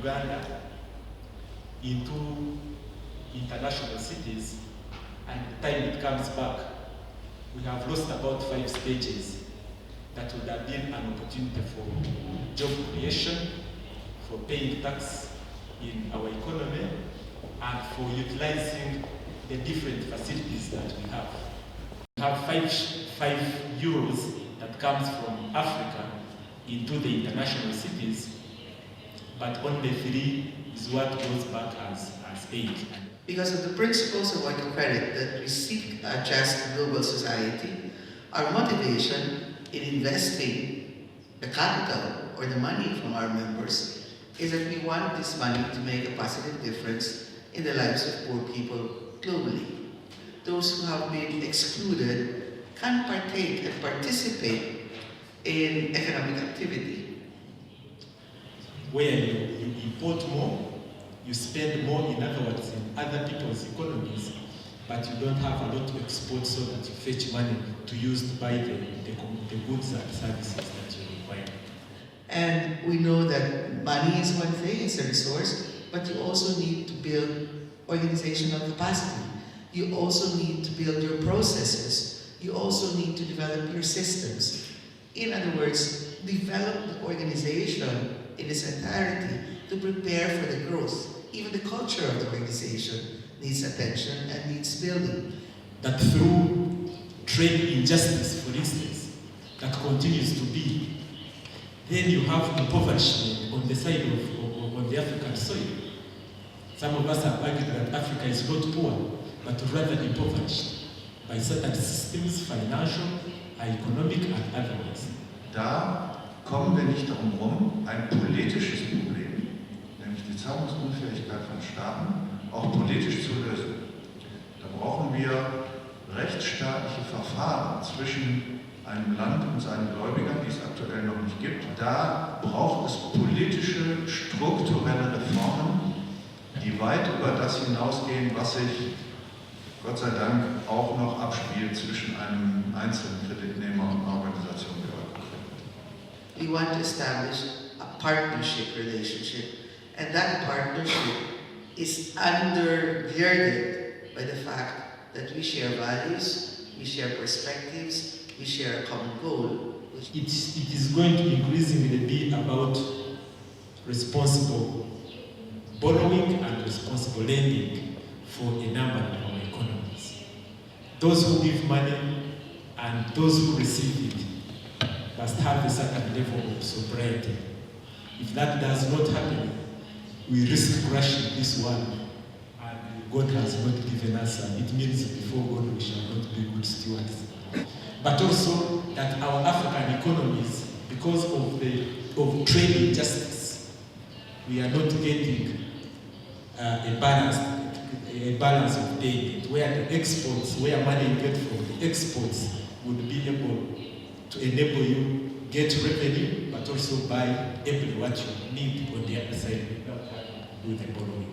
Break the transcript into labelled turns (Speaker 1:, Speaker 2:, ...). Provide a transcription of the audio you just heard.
Speaker 1: Uganda into international cities, and the time it comes back, we have lost about 5 stages that would have been an opportunity for job creation, for paying tax in our economy, and for utilizing the different facilities that we have. We have 5 euros that comes from Africa into the international cities, but only 3 is what goes back as aid.
Speaker 2: Because of the principles of Oikocredit that we seek a just global society, our motivation in investing the capital or the money from our members is that we want this money to make a positive difference in the lives of poor people globally. Those who have been excluded can partake and participate in economic activity.
Speaker 1: Where you import more, you spend more, in other words, in other people's economies, but you don't have a lot to export so that you fetch money to use to buy the goods and services that you require.
Speaker 2: And we know that money is one thing, it's a resource, but you also need to build organizational capacity. You also need to build your processes. You also need to develop your systems. In other words, develop the organization in its entirety to prepare for the growth. Even the culture of the organization needs attention and needs building.
Speaker 1: That through trade injustice, for instance, that continues to be, then you have impoverishment on the side of on the African soil. Some of us have argued that Africa is not poor, but rather impoverished by certain systems, financial, economic and otherwise.
Speaker 3: Da kommen wir nicht darum herum, ein politisches Problem, nämlich die Zahlungsunfähigkeit von Staaten, auch politisch zu lösen. Da brauchen wir rechtsstaatliche Verfahren zwischen einem Land und seinen Gläubigern, die es aktuell noch nicht gibt. Da braucht es politische, strukturelle Reformen, die weit über das hinausgehen, was sich Gott sei Dank auch noch abspielt zwischen einem einzelnen Kreditnehmer und einer Organisation wie Oikocredit.
Speaker 2: We want to establish a partnership relationship, and that partnership is undergirded by the fact that we share values, we share perspectives, we share a common goal.
Speaker 1: It is going to increasingly be about responsible borrowing and responsible lending for a number of our economies. Those who give money and those who receive it must have a certain level of sobriety. If that does not happen, we risk crashing this one, and God has not given us, and it means before God we shall not be good stewards. But also that our African economies, because of trade injustice, we are not getting a balance of payment, where the exports, where money you get from the exports would be able to enable you get revenue, but also buy every what you need on the other side without having to do the borrowing.